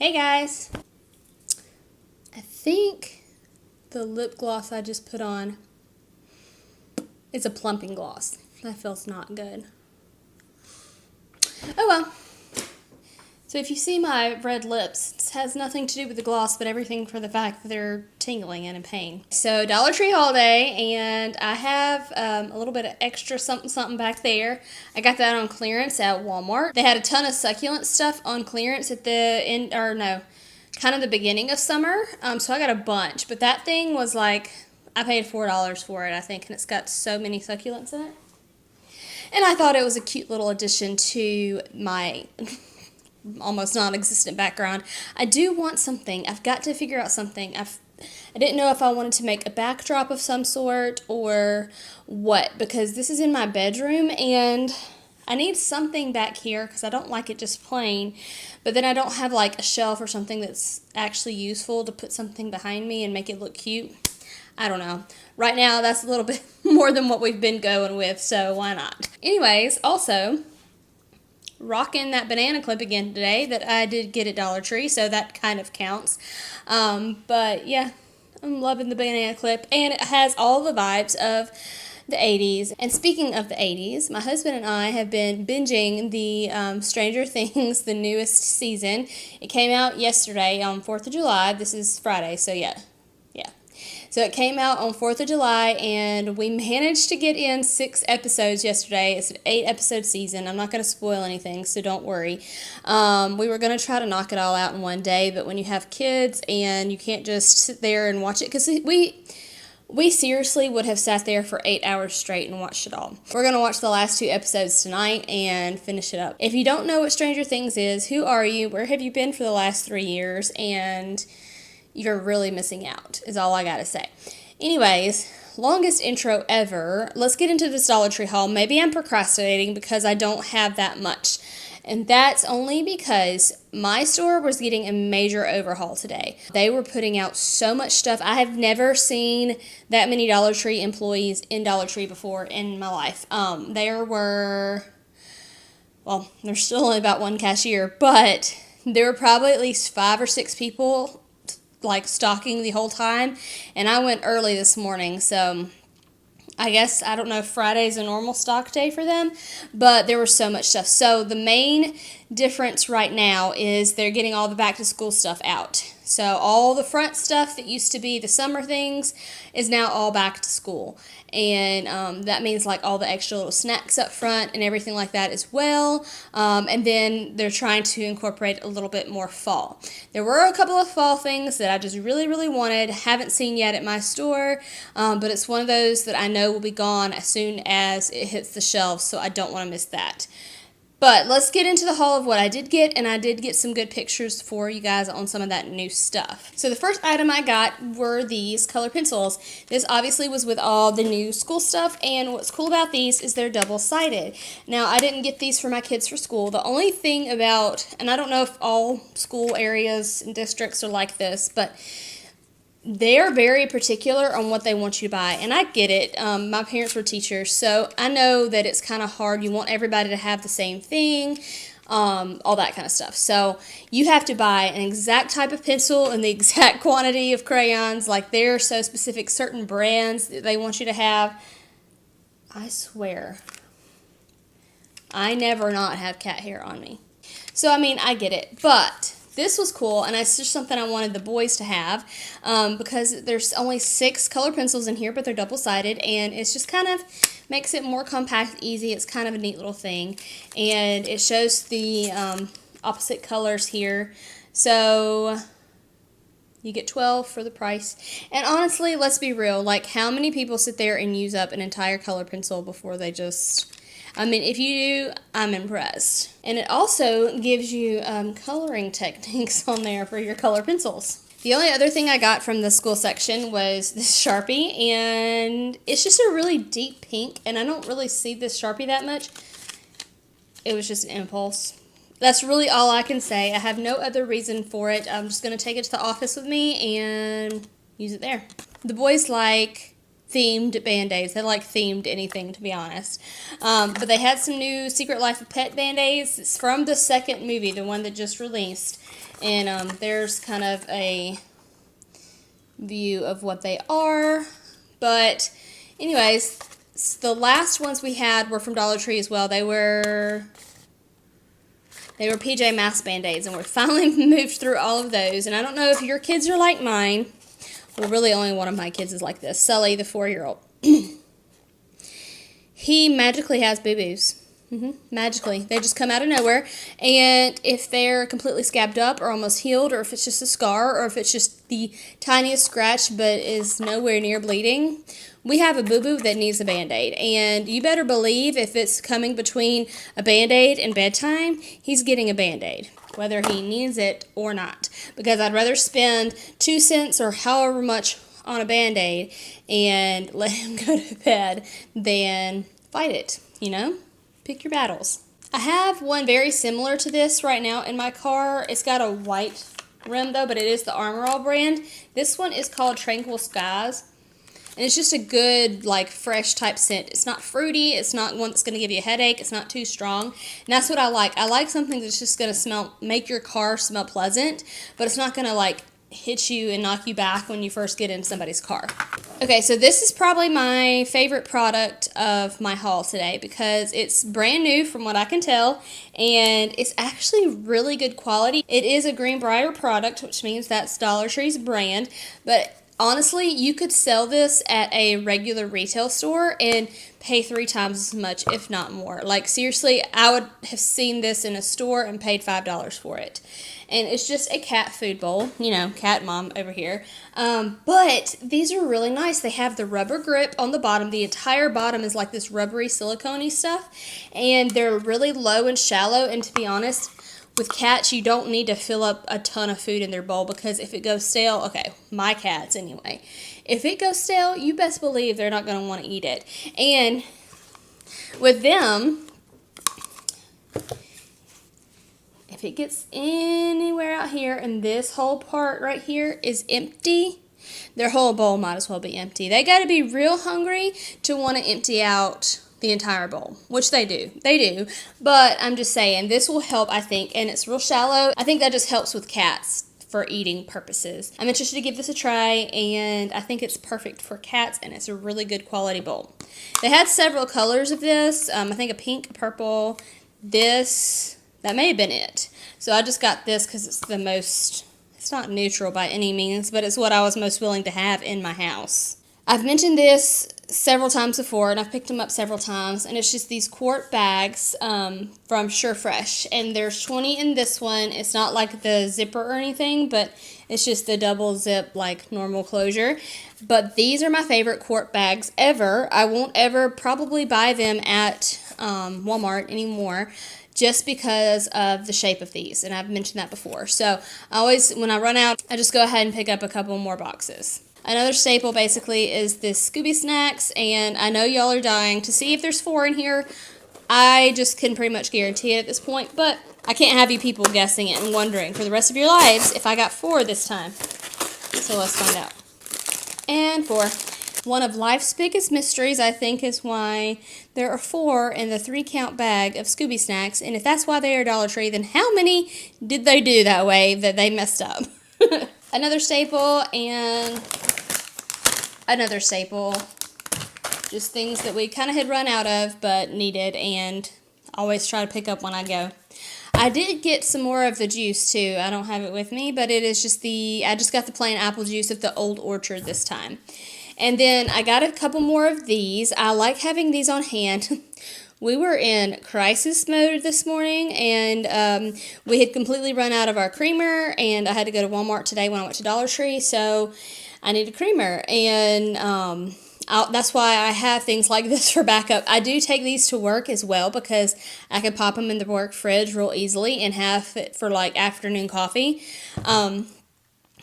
Hey guys! I think the lip gloss I just put on is a plumping gloss. That feels not good. Oh well. So if you see my red lips, it has nothing to do with the gloss, but everything for the fact that they're tingling and in pain. So Dollar Tree holiday, and I have a little bit of extra something back there. I got that on clearance at Walmart. They had a ton of succulent stuff on clearance at kind of the beginning of summer. So I got a bunch, but that thing was like, I paid $4 for it, I think, and it's got so many succulents in it. And I thought it was a cute little addition to my almost non-existent background. I do want something. I've got to figure out something. I didn't know if I wanted to make a backdrop of some sort or what, because this is in my bedroom and I need something back here because I don't like it just plain, but then I don't have like a shelf or something that's actually useful to put something behind me and make it look cute. I don't know. Right now, that's a little bit more than what we've been going with, so why not? Anyways, also, rocking that banana clip again today that I did get at Dollar Tree, so that kind of counts. But yeah, I'm loving the banana clip, and it has all the vibes of the 80s. And speaking of the 80s, my husband and I have been binging the Stranger Things, the newest season. It came out yesterday on 4th of July. This is Friday, so yeah. So it came out on 4th of July, and we managed to get in 6 episodes yesterday. It's an 8-episode season. I'm not going to spoil anything, so don't worry. We were going to try to knock it all out in one day, but when you have kids and you can't just sit there and watch it, because we seriously would have sat there for 8 hours straight and watched it all. We're going to watch the last 2 episodes tonight and finish it up. If you don't know what Stranger Things is, who are you? Where have you been for the last 3 years? And you're really missing out, is all I gotta say. Anyways, longest intro ever. Let's get into this Dollar Tree haul. Maybe I'm procrastinating because I don't have that much. And that's only because my store was getting a major overhaul today. They were putting out so much stuff. I have never seen that many Dollar Tree employees in Dollar Tree before in my life. There's still only about one cashier, but there were probably at least 5 or 6 people like stocking the whole time, and I went early this morning, so I guess, I don't know if Friday's a normal stock day for them, but there was so much stuff. So the main difference right now is they're getting all the back to school stuff out. So all the front stuff that used to be the summer things is now all back to school. And that means like all the extra little snacks up front and everything like that as well. And then they're trying to incorporate a little bit more fall. There were a couple of fall things that I just really, really wanted. Haven't seen yet at my store, but it's one of those that I know will be gone as soon as it hits the shelves, so I don't want to miss that. But let's get into the haul of what I did get, and I did get some good pictures for you guys on some of that new stuff. So the first item I got were these color pencils. This obviously was with all the new school stuff, and what's cool about these is they're double-sided. Now, I didn't get these for my kids for school. The only thing about, and I don't know if all school areas and districts are like this, but they're very particular on what they want you to buy, and I get it. My parents were teachers, so I know that it's kind of hard. You want everybody to have the same thing, all that kind of stuff. So you have to buy an exact type of pencil and the exact quantity of crayons. Like, they're so specific, certain brands that they want you to have. I swear, I never not have cat hair on me. So, I mean, I get it, but this was cool, and it's just something I wanted the boys to have because there's only 6 color pencils in here, but they're double-sided, and it's just kind of makes it more compact, easy. It's kind of a neat little thing, and it shows the opposite colors here. So you get 12 for the price. And honestly, let's be real, like, how many people sit there and use up an entire color pencil before they just... I mean, if you do, I'm impressed. And it also gives you coloring techniques on there for your color pencils. The only other thing I got from the school section was this Sharpie, and it's just a really deep pink, and I don't really see this Sharpie that much. It was just an impulse. That's really all I can say. I have no other reason for it. I'm just going to take it to the office with me and use it there. The boys like themed Band-Aids. They like themed anything, to be honest. But they had some new Secret Life of Pet Band-Aids. It's from the second movie, the one that just released. And there's kind of a view of what they are. But anyways, the last ones we had were from Dollar Tree as well. They were PJ Masks Band-Aids, and we finally moved through all of those. And I don't know if your kids are like mine. Well, really only one of my kids is like this. Sully, the 4-year-old. He magically has boo-boos. Magically. They just come out of nowhere. And if they're completely scabbed up or almost healed, or if it's just a scar, or if it's just the tiniest scratch but is nowhere near bleeding, we have a boo-boo that needs a Band-Aid. And you better believe if it's coming between a Band-Aid and bedtime, he's getting a Band-Aid, whether he needs it or not. Because I'd rather spend 2 cents or however much on a Band-Aid and let him go to bed than fight it, you know? Pick your battles. I have one very similar to this right now in my car. It's got a white rim though, but it is the Armor All brand. This one is called Tranquil Skies. And it's just a good, like, fresh type scent. It's not fruity. It's not one that's going to give you a headache. It's not too strong. And that's what I like. I like something that's just going to make your car smell pleasant, but it's not going to, like, hit you and knock you back when you first get in somebody's car. Okay, so this is probably my favorite product of my haul today because it's brand new from what I can tell, and it's actually really good quality. It is a Greenbrier product, which means that's Dollar Tree's brand, but honestly, you could sell this at a regular retail store and pay 3 times as much, if not more. Like, seriously, I would have seen this in a store and paid $5 for it. And it's just a cat food bowl, you know, cat mom over here. But these are really nice. They have the rubber grip on the bottom. The entire bottom is like this rubbery silicone-y stuff. And they're really low and shallow. And to be honest, with cats, you don't need to fill up a ton of food in their bowl because if it goes stale, okay, my cats anyway, if it goes stale, you best believe they're not going to want to eat it. And with them, if it gets anywhere out here and this whole part right here is empty, their whole bowl might as well be empty. They got to be real hungry to want to empty out the entire bowl, which they do. They do. But I'm just saying, this will help, I think, and it's real shallow. I think that just helps with cats for eating purposes. I'm interested to give this a try, and I think it's perfect for cats, and it's a really good quality bowl. They had several colors of this. I think a pink, a purple, this. That may have been it. So I just got this because it's the most, it's not neutral by any means, but it's what I was most willing to have in my house. I've mentioned this several times before, and I've picked them up several times, and it's just these quart bags from SureFresh, and there's 20 in this one. It's not like the zipper or anything, but it's just the double zip, like normal closure. But these are my favorite quart bags ever. I won't ever probably buy them at Walmart anymore, just because of the shape of these, and I've mentioned that before. So I always, when I run out, I just go ahead and pick up a couple more boxes. Another staple basically is this Scooby Snacks, and I know y'all are dying to see if there's 4 in here. I just can pretty much guarantee it at this point, but I can't have you people guessing it and wondering for the rest of your lives if I got 4 this time. So let's find out. And 4. One of life's biggest mysteries, I think, is why there are 4 in the 3-count bag of Scooby Snacks. And if that's why they are Dollar Tree, then how many did they do that way that they messed up? Another staple and another staple. Just things that we kind of had run out of but needed and always try to pick up when I go. I did get some more of the juice too. I don't have it with me, but it is just I just got the plain apple juice at the Old Orchard this time. And then I got a couple more of these. I like having these on hand. We were in crisis mode this morning, and we had completely run out of our creamer, and I had to go to Walmart today when I went to Dollar Tree, so I needed creamer. And that's why I have things like this for backup. I do take these to work as well because I can pop them in the work fridge real easily and have it for like afternoon coffee.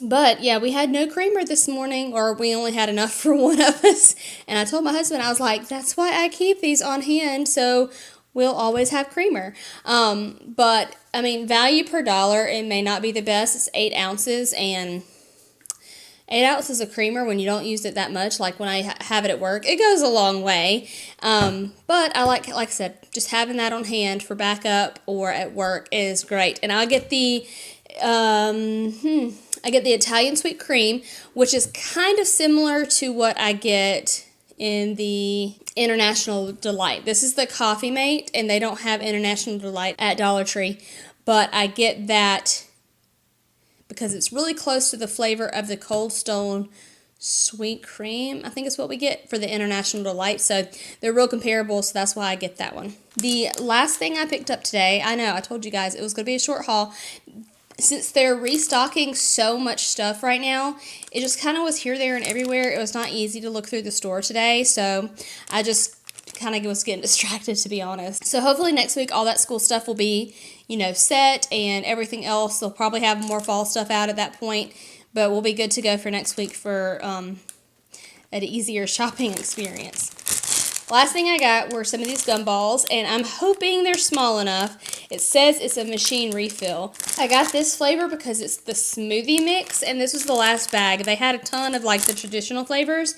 But yeah, we had no creamer this morning, or we only had enough for one of us. And I told my husband, I was like, that's why I keep these on hand, so we'll always have creamer. But I mean, value per dollar, it may not be the best. It's 8 ounces, and 8 ounces of creamer when you don't use it that much, like when I have it at work, it goes a long way. But I like I said, just having that on hand for backup or at work is great. And I get the Italian sweet cream, which is kind of similar to what I get in the International Delight. This is the Coffee Mate, and they don't have International Delight at Dollar Tree, but I get that because it's really close to the flavor of the Cold Stone sweet cream. I think it's what we get for the International Delight, so they're real comparable, so that's why I get that one. The last thing I picked up today, I know I told you guys it was going to be a short haul. Since they're restocking so much stuff right now, it just kind of was here, there, and everywhere. It was not easy to look through the store today, so I just kind of was getting distracted, to be honest. So hopefully next week all that school stuff will be, set, and everything else. They'll probably have more fall stuff out at that point, but we'll be good to go for next week for an easier shopping experience. Last thing I got were some of these gumballs, and I'm hoping they're small enough. It says it's a machine refill. I got this flavor because it's the smoothie mix, and this was the last bag. They had a ton of like the traditional flavors,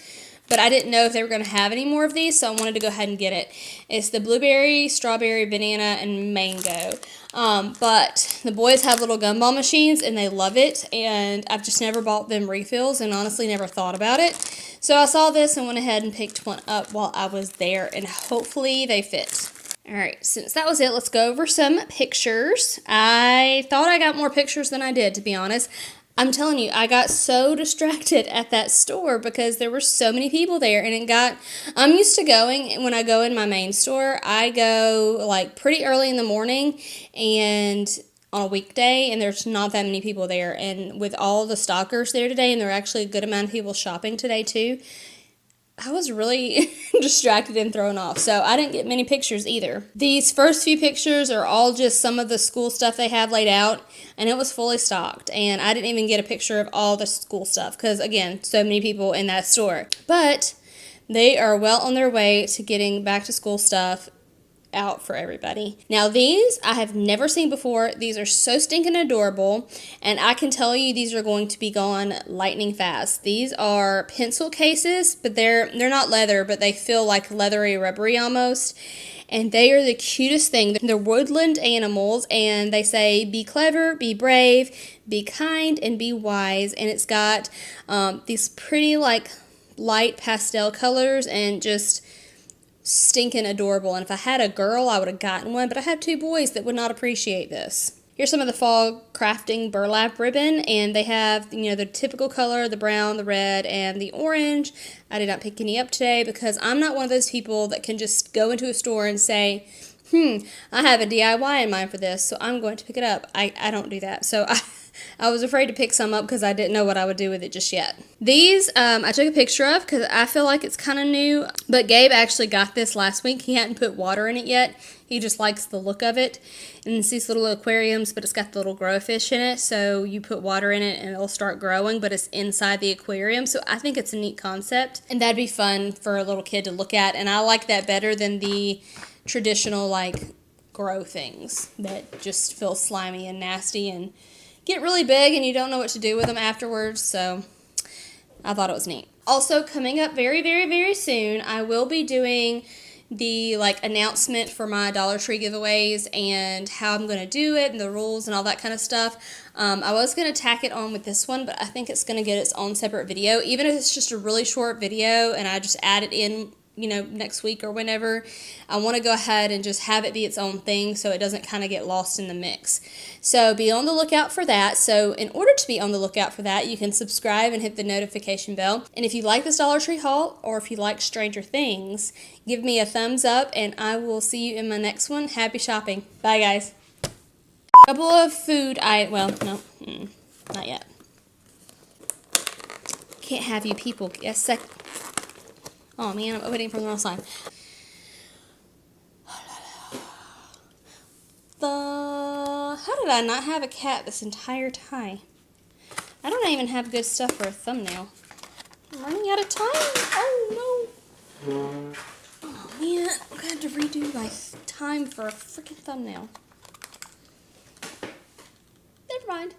but I didn't know if they were going to have any more of these, so I wanted to go ahead and get it. It's the blueberry, strawberry, banana, and mango. But the boys have little gumball machines, and they love it, and I've just never bought them refills and honestly never thought about it. So I saw this and went ahead and picked one up while I was there, and hopefully they fit. Alright, since that was it, let's go over some pictures. I thought I got more pictures than I did, to be honest. I'm telling you, I got so distracted at that store because there were so many people there, and I'm used to going, when I go in my main store, I go like pretty early in the morning and on a weekday, and there's not that many people there, and with all the stalkers there today, and there are actually a good amount of people shopping today too, I was really distracted and thrown off, so I didn't get many pictures either. These first few pictures are all just some of the school stuff they have laid out, and it was fully stocked, and I didn't even get a picture of all the school stuff, because again, so many people in that store. But they are well on their way to getting back to school stuff out for everybody. Now these I have never seen before. These are so stinking adorable, and I can tell you these are going to be gone lightning fast. These are pencil cases, but they're not leather, but they feel like leathery, rubbery almost, and they are the cutest thing. They're woodland animals, and they say be clever, be brave, be kind, and be wise, and it's got these pretty like light pastel colors and just stinking adorable. And if I had a girl, I would have gotten one, but I have two boys that would not appreciate this. Here's some of the fall crafting burlap ribbon, and they have, the typical color, the brown, the red, and the orange. I did not pick any up today because I'm not one of those people that can just go into a store and say, I have a DIY in mind for this, so I'm going to pick it up. I don't do that. So I was afraid to pick some up because I didn't know what I would do with it just yet. These, I took a picture of because I feel like it's kind of new, but Gabe actually got this last week. He hadn't put water in it yet. He just likes the look of it. And it's these little aquariums, but it's got the little grow fish in it, so you put water in it and it'll start growing, but it's inside the aquarium, so I think it's a neat concept, and that'd be fun for a little kid to look at, and I like that better than the traditional, like, grow things that just feel slimy and nasty and get really big and you don't know what to do with them afterwards, so I thought it was neat. Also, coming up very, very, very soon, I will be doing the announcement for my Dollar Tree giveaways and how I'm going to do it and the rules and all that kind of stuff. I was going to tack it on with this one, but I think it's going to get its own separate video, even if it's just a really short video and I just add it in next week or whenever. I want to go ahead and just have it be its own thing so it doesn't kind of get lost in the mix. So be on the lookout for that. So in order to be on the lookout for that, you can subscribe and hit the notification bell. And if you like this Dollar Tree haul, or if you like Stranger Things, give me a thumbs up, and I will see you in my next one. Happy shopping. Bye, guys. A couple of food not yet. Can't have you people. Yes, oh man, I'm waiting for the wrong side. How did I not have a cat this entire time? I don't even have good stuff for a thumbnail. I'm running out of time. Oh no. Oh man, I'm gonna have to redo my time for a freaking thumbnail. Never mind.